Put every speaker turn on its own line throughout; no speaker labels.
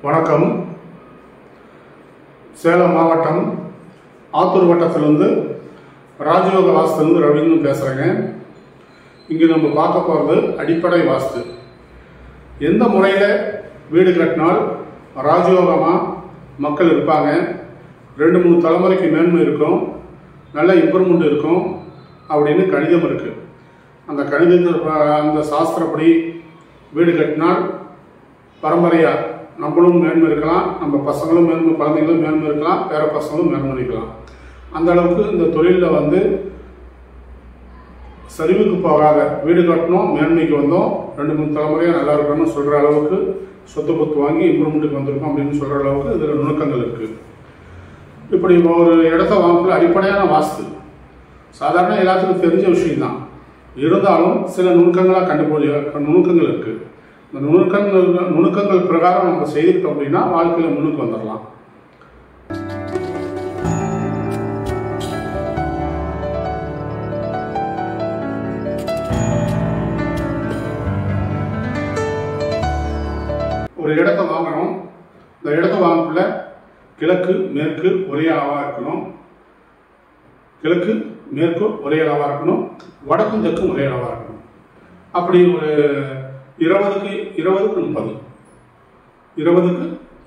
வணக்கம். சேலம் மாவட்டம் ஆத்தூர் வட்டத்திலிருந்து ராஜயோக வாஸ்துலேருந்து ரவின்னு பேசுகிறேங்க. இங்கே நம்ம பார்க்க போகிறது அடிப்படை வாஸ்து. எந்த முறையில் வீடு கட்டினால் ராஜயோகமாக மக்கள் இருப்பாங்க, 2-3 தலைமுறைக்கு மேன்மை இருக்கும், நல்ல இம்ப்ரூவ்மெண்ட் இருக்கும் அப்படின்னு கணிதம் இருக்குது. அந்த அந்த சாஸ்திரப்படி வீடு கட்டினால் பரம்பரையாக நம்மளும் மேன்மை இருக்கலாம், நம்ம பசங்களும் மேன்மை, குழந்தைங்களும் மேன்மை இருக்கலாம், பேர பசங்களும் மேன்மை இருக்கலாம். அந்த அளவுக்கு இந்த தொழிலில் சரிவுக்கு போகாத வீடு கட்டணும், மேன்மைக்கு வந்தோம், 2-3 தலைமுறையாக நல்லா இருக்கணும்னு சொல்கிற அளவுக்கு சொத்து பொத்து வாங்கி இம்ப்ரூவ்மெண்ட்டுக்கு வந்திருக்கோம் அப்படின்னு சொல்கிற அளவுக்கு இதில் நுணுக்கங்கள் இருக்குது. இப்படி ஒரு இடத்த வாங்கல அடிப்படையான வாஸ்து சாதாரண எல்லாத்துக்கும் தெரிஞ்ச விஷயம்தான். இருந்தாலும் சில நுணுக்கங்கள் இருக்குது. இந்த நுணுக்கங்கள் பிரகாரம் நம்ம செய்துக்கிட்டோம் அப்படின்னா வாழ்க்கையில் முன்னுக்கு வந்துடலாம். ஒரு இடத்த வாங்கணும். இந்த இடத்த வாங்கக்குள்ள கிழக்கு மேற்கு ஒரே அளவாக இருக்கணும், கிழக்கு மேற்கு ஒரே அளவாக இருக்கணும், வடக்கும் தெற்கும் ஒரே அளவாக இருக்கணும். அப்படி ஒரு 20க்கு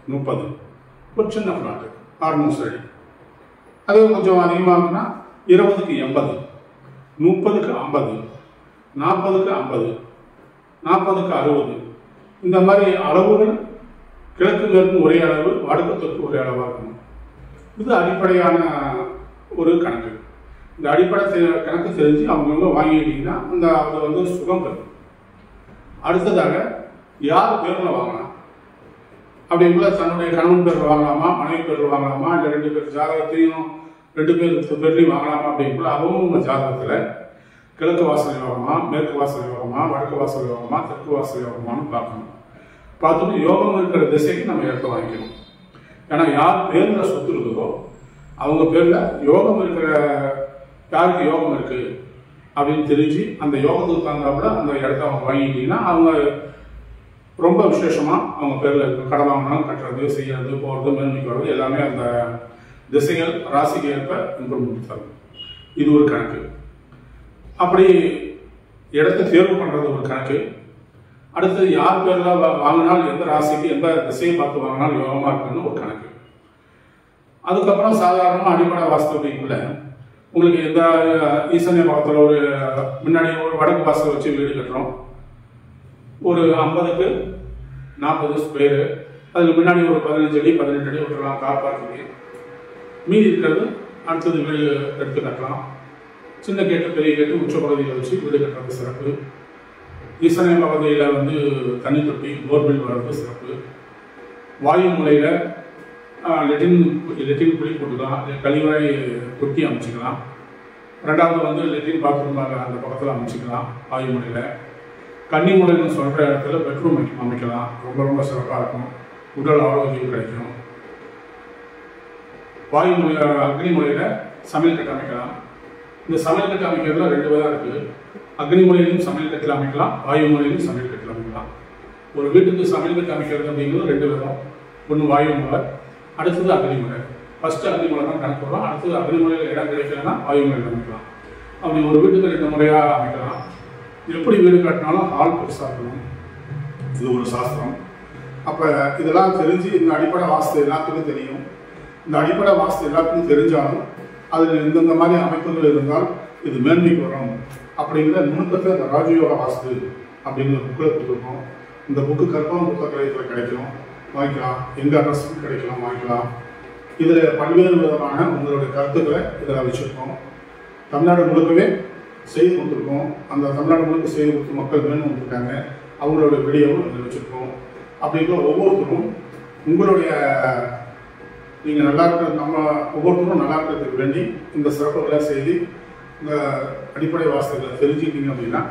30 ஒரு சின்ன ஃப்ளாட்டு ஆல்மோஸ்ட் ரெடி. அது கொஞ்சம் அதிகமாகுன்னா 20க்கு 80, 30க்கு 50, 40க்கு 50, 40க்கு 60. இந்த மாதிரி அளவுகள் கிழக்கு மேற்கு ஒரே அளவு, வடக்கு தெற்கு ஒரே அளவாக இருக்கணும். இது அடிப்படையான ஒரு கணக்கு. இந்த அடிப்படை கணக்கு தெரிஞ்சு அவங்கவுங்க வாங்கிட்டீங்கன்னா அது சுகம் பெறும். அடுத்ததாக யார் பேரில் வாங்கலாம் அப்படிங்குள்ள தன்னுடைய கணவன் பேரில் வாங்கலாமா, மனைவி பேரில் வாங்கலாமா, இல்லை 2 பேர் ஜாதகத்தையும் 2 பேர் பேர்லையும் வாங்கலாமா அப்படிங்குள்ள அவங்க ஜாதகத்தில் கிழக்கு வாசல் யோகமா, மேற்கு வாசல் யோகமா, வடக்கு வாசல் யோகமா, தெற்கு வாசல் யோகமானு பார்க்கணும். பார்த்துட்டு யோகம் இருக்கிற திசைக்கு நம்ம இடத்த வாங்கிக்கணும். ஏன்னா யார் பேரில் சொத்து இருக்குதோ அவங்க பேரில் யோகம் இருக்கிற, யாருக்கு யோகம் இருக்குது அப்படின்னு தெரிஞ்சு அந்த யோகத்துக்கு தகுந்தாப்புல அந்த இடத்த அவங்க வாங்கிட்டீங்கன்னா அவங்க ரொம்ப விசேஷமாக அவங்க பேரில் இருக்கும். கடை வாங்கினாலும் கட்டுறது, செய்யறது, போகிறது, மேன்மைக்கு வர்றது எல்லாமே அந்த திசைகள் ராசிக்கு ஏற்ப இம்ப்ரூவ்மெண்ட் தரும். இது ஒரு கணக்கு. அப்படி இடத்த தேர்வு பண்ணுறது ஒரு கணக்கு. அடுத்தது யார் பேரில் வாங்கினால் எந்த ராசிக்கு எந்த திசையை பார்த்து வாங்கினால் யோகமாக இருக்குன்னு ஒரு கணக்கு. அதுக்கப்புறம் சாதாரணமாக அடிப்படை வாஸ்துக்குள்ள உங்களுக்கு எந்த ஈசானிய பக்கத்தில் ஒரு முன்னாடி ஒரு வடக்கு வாசல் வச்சு வீடு கட்டுறோம், ஒரு 50க்கு 40 ஸ்கொயரு, அதுக்கு முன்னாடி ஒரு 15 அடி 18 அடி விட்டுறலாம் கார் பார்க்கிங்கு. மீதி இருக்கிறது அடுத்தது வீடு எடுத்து கட்டலாம். சின்ன கேட்டு பெரிய கேட்டு உச்ச பகுதியில் வச்சு வீடு கட்டுறது சிறப்பு. ஈசானிய பகுதியில் தண்ணி தொட்டி போர்வெல் வர்றது சிறப்பு. வாயு முறையில் லெட்டின் குழி போட்டுக்கலாம், கழிவறை தொட்டி அமைச்சிக்கலாம். ரெண்டாவது லெட்டின் பாத்ரூம் அந்த பக்கத்தில் அமைச்சிக்கலாம். வாயு முறையில் கன்னி முறைன்னு சொல்கிற இடத்துல பெட்ரூம் அமைக்கலாம். ரொம்ப ரொம்ப சிறப்பாக இருக்கும், உடல் ஆரோக்கியம் கிடைக்கும். வாயு முறையில் அக்னி முறையில் சமையல் கட்டு அமைக்கலாம். இந்த சமையல் கட்டு அமைக்கிறதுல 2 விதம் இருக்குது. அக்னி முறையிலும் சமையல் கட்டில் அமைக்கலாம், வாயு முறையிலும் சமையல் கட்டில் அமைக்கலாம். ஒரு வீட்டுக்கு சமையல் கட்டு அமைக்கிறது அப்படிங்கிறது 2 விதம். ஒன்று வாயு முறை, அடுத்தது அக்னிமுறை. ஃபஸ்ட்டு அக்னிமுறை தான் கணக்கு வரும். அடுத்தது அக்னிமுறையில் இடம் கிடைக்கலன்னா வாயுமுறையில் அமைக்கலாம். அப்படி ஒரு வீட்டுக்கு 2 முறையாக அமைக்கலாம். எப்படி வீடு கட்டினாலும் ஹால் பெருசாக இருக்கணும். இது ஒரு சாஸ்திரம். அப்போ இதெல்லாம் தெரிஞ்சு இந்த அடிப்படை வாஸ்து எல்லாத்துக்கும் தெரியும். இந்த அடிப்படை வாஸ்து எல்லாத்துக்கும் தெரிஞ்சாலும் அதில் இந்தந்த மாதிரி அமைப்புகள் இருந்தால் இது மேன்மைக்கு வரும் அப்படிங்கிற நுணுக்கத்தை இந்த ராஜயோக வாஸ்து அப்படிங்கிற புக்கில் கொடுத்துருக்கோம். இந்த புக்கு கற்பகம் புத்தகத்தில் கிடைக்கும், வாங்கிக்கலாம். எங்கள் அட்ரஸும் கிடைக்கலாம், வாங்கிக்கலாம். இதில் பல்வேறு விதமான உங்களுடைய கருத்துக்களை இதில் வச்சுருக்கோம். தமிழ்நாடு முழுக்கவே செய்து கொடுத்துருக்கோம். அந்த தமிழ்நாடு முழுக்க செய்து கொடுத்து மக்கள் வேணும் வந்துருக்காங்க. அவங்களோட வீடியோவும் இதில் வச்சுருக்கோம். அப்படிங்கிற ஒவ்வொருத்தரும் உங்களுடைய நீங்கள் நல்லா இருக்கிற ஒவ்வொருத்தரும் நல்லா இருக்கிறதுக்கு வேண்டி இந்த சிறப்புகளை செய்து இந்த அடிப்படை வாஸ்துகளை தெரிஞ்சுக்கிட்டீங்க அப்படின்னா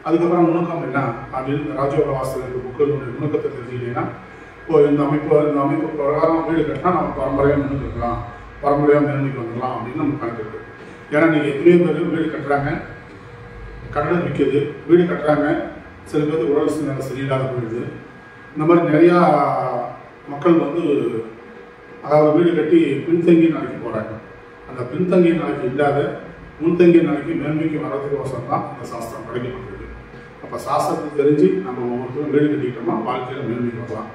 அதுக்கப்புறம் நுணுக்கம் என்ன அப்படின்னு ராஜயோக வாஸ்துகளுக்கு புக்களுடைய நுணுக்கத்தை தெரிஞ்சுக்கிட்டீங்கன்னா இந்த அமைப்பு பிரகாரம் வீடு கட்டினா நம்ம பரம்பரையாக முன்னுக்கலாம், பரம்பரையாக மேன்மைக்கு வந்துடலாம் அப்படின்னு நம்ம கணக்கு இருக்குது. ஏன்னா நீங்கள் எத்தனையோ பேர் வீடு கட்டுறாங்க, கட்டணம் விற்கிது, வீடு கட்டுறாங்க, சில பேருக்கு உடல் சூழ்நிலை சரியில்லாத போயிடுது. இந்த மாதிரி நிறையா மக்கள் வந்து அதாவது வீடு கட்டி பின்தங்கிய நிலைக்கு போகிறாங்க. அந்த பின்தங்கிய நிலைக்கு இல்லாத முன்தங்கிய நிலைக்கு மேன்மைக்கு வர்றதுக்கோசரம் தான் இந்த சாஸ்திரம் படைக்கப்பட்டிருக்கு. அப்போ சாஸ்திரத்தை தெரிஞ்சு நம்ம ஒவ்வொருத்தரும் வீடு கட்டிக்கிட்டோம்னா வாழ்க்கையில் மேன்மைக்கு வரலாம்.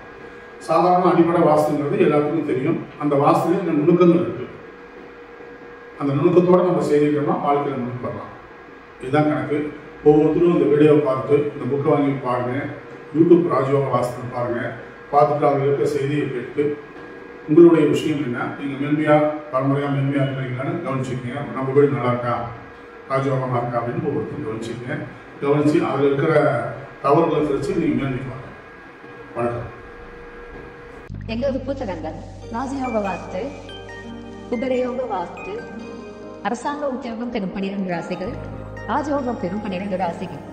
சாதாரண அடிப்படை வாஸ்துங்கிறது எல்லாத்துக்கும் தெரியும். அந்த வாஸ்துலேயே இந்த நுணுக்கங்கள் இருக்குது. அந்த நுணுக்கத்தோடு நம்ம செய்திட்டோம்னா வாழ்க்கையில் நுணுக்கம் வரலாம். இதுதான் கணக்கு. ஒவ்வொருத்தரும் இந்த வீடியோவை பார்த்து இந்த புக்கை வாங்கி பாருங்கள். யூடியூப் ராஜயோக வாஸ்துன்னு பாருங்கள். பார்த்துட்டு அதில் இருக்க செய்தியை கேட்டு உங்களுடைய விஷயம் என்ன, நீங்கள் மேன்மையாக பரம்பரையாக மேன்மையாக இருக்கிறீங்களான்னு கவனிச்சிக்கங்க. நம்ம வீடு நல்லா இருக்கா, ராஜயோகமாக இருக்கா அப்படின்னு ஒவ்வொருத்தரும் கவனிச்சிக்கங்க. கவனித்து அதில் இருக்கிற தவறுகளை தெரிச்சு நீங்கள் மேன்மைக்குவாங்க. வணக்கம்.
எங்களது புத்தகங்கள் ராஜயோக வாஸ்து, குபரயோக வாஸ்து, அரசாங்க உத்தியோகம் பெறும் 12 ராசிகள், ராஜயோகம் பெறும் 12 ராசிகள்.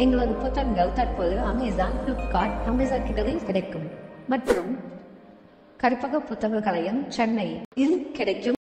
எங்களது புத்தகங்கள் தற்போது அமேசான், பிளிப்கார்ட், அமேசான் கிண்டலில் கிடைக்கும் மற்றும் கற்பக புத்தக கலையம் சென்னை இல் கிடைக்கும்.